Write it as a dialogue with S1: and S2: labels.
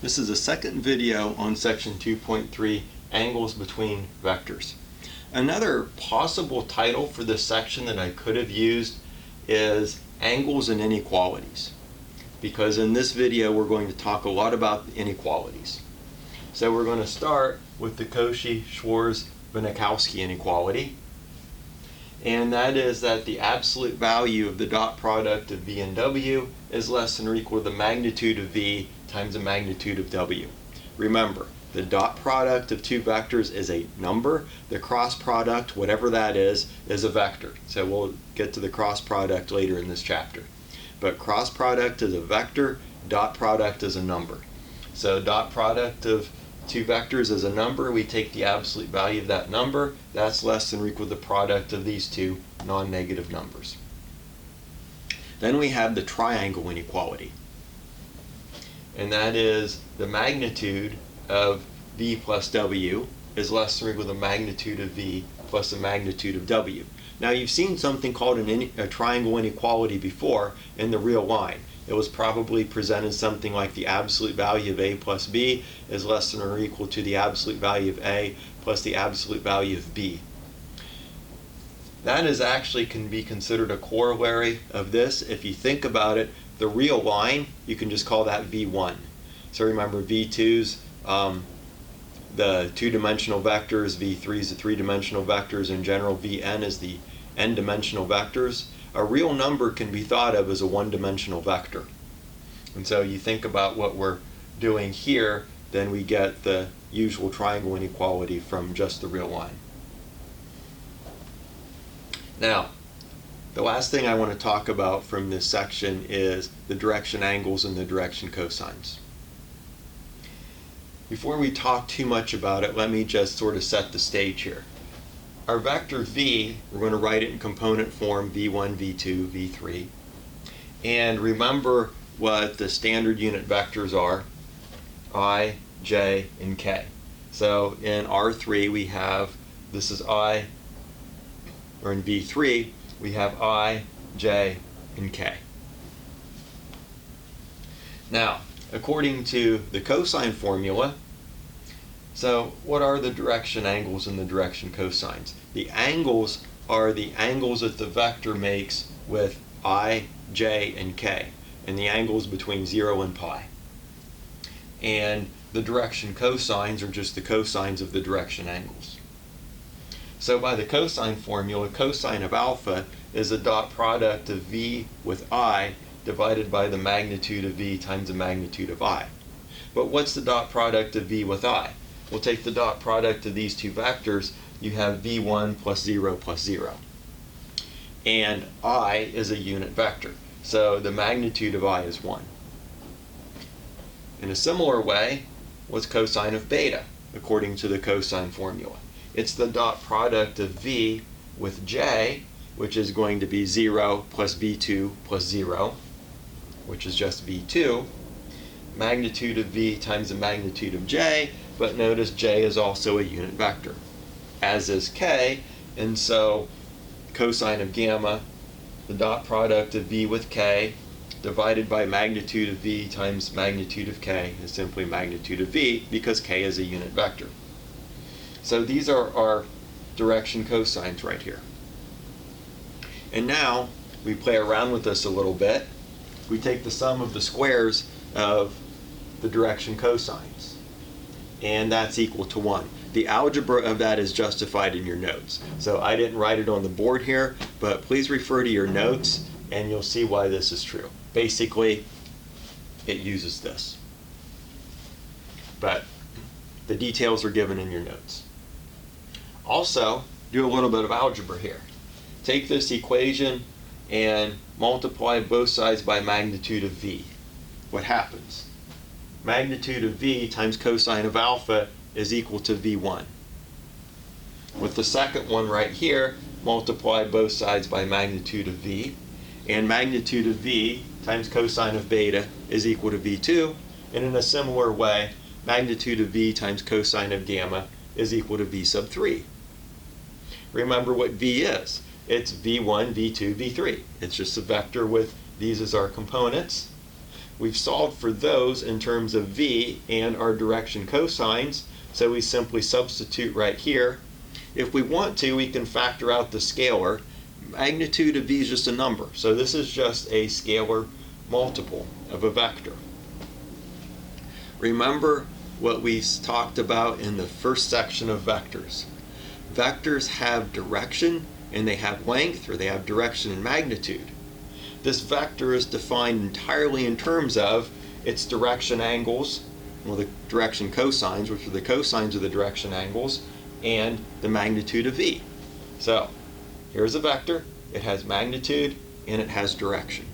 S1: This is the second video on section 2.3, angles between vectors. Another possible title for this section that I could have used is angles and inequalities, because in this video we're going to talk a lot about inequalities. So we're going to start with the Cauchy-Schwarz-Minkowski inequality, and that is that the absolute value of the dot product of V and W is less than or equal to the magnitude of V times the magnitude of W. Remember, the dot product of two vectors is a number. The cross product, whatever that is a vector. So we'll get to the cross product later in this chapter. But cross product is a vector, dot product is a number. So dot product of two vectors is a number. We take the absolute value of that number. That's less than or equal to the product of these two non-negative numbers. Then we have the triangle inequality. And that is the magnitude of V plus W is less than or equal to the magnitude of V plus the magnitude of W. Now you've seen something called a triangle inequality before in the real line. It was probably presented something like the absolute value of A plus B is less than or equal to the absolute value of A plus the absolute value of B. That is actually can be considered a corollary of this. If you think about it, the real line, you can just call that V1. So remember, V2's the two-dimensional vectors, V3 is the three-dimensional vectors, in general Vn is the n-dimensional vectors. A real number can be thought of as a one-dimensional vector. And so you think about what we're doing here, then we get the usual triangle inequality from just the real line. Now, the last thing I want to talk about from this section is the direction angles and the direction cosines. Before we talk too much about it, let me just sort of set the stage here. Our vector V, we're going to write it in component form, V1, V2, V3. And remember what the standard unit vectors are, I, J, and K. So in R3 we have, this is I, or in V3, we have I, J, and K. Now, according to the cosine formula, so what are the direction angles and the direction cosines? The angles are the angles that the vector makes with I, J, and K, and the angles between 0 and pi. And the direction cosines are just the cosines of the direction angles. So by the cosine formula, cosine of alpha is a dot product of V with I divided by the magnitude of V times the magnitude of I. But what's the dot product of V with I? We'll take the dot product of these two vectors. You have V1 plus 0 plus 0. And I is a unit vector. So the magnitude of I is 1. In a similar way, what's cosine of beta according to the cosine formula? It's the dot product of V with J, which is going to be 0 plus V2 plus 0, which is just V2, magnitude of V times the magnitude of J, but notice J is also a unit vector, as is K, and so cosine of gamma, the dot product of V with K, divided by magnitude of V times magnitude of K is simply magnitude of V, because K is a unit vector. So these are our direction cosines right here. And now we play around with this a little bit. We take the sum of the squares of the direction cosines, and that's equal to 1. The algebra of that is justified in your notes. So I didn't write it on the board here, but please refer to your notes and you'll see why this is true. Basically, it uses this. But the details are given in your notes. Also, do a little bit of algebra here. Take this equation and multiply both sides by magnitude of V. What happens? Magnitude of V times cosine of alpha is equal to V1. With the second one right here, multiply both sides by magnitude of V, and magnitude of V times cosine of beta is equal to V2, and in a similar way, magnitude of V times cosine of gamma is equal to V sub 3. Remember what V is. It's V1, V2, V3. It's just a vector with these as our components. We've solved for those in terms of v and our direction cosines, so we simply substitute right here. If we want to, we can factor out the scalar. Magnitude of v is just a number, so this is just a scalar multiple of a vector. Remember what we talked about in the first section of vectors. Vectors have direction and they have length, or they have direction and magnitude. This vector is defined entirely in terms of its direction angles, well, the direction cosines, which are the cosines of the direction angles, and the magnitude of v. So here's a vector. It has magnitude and it has direction.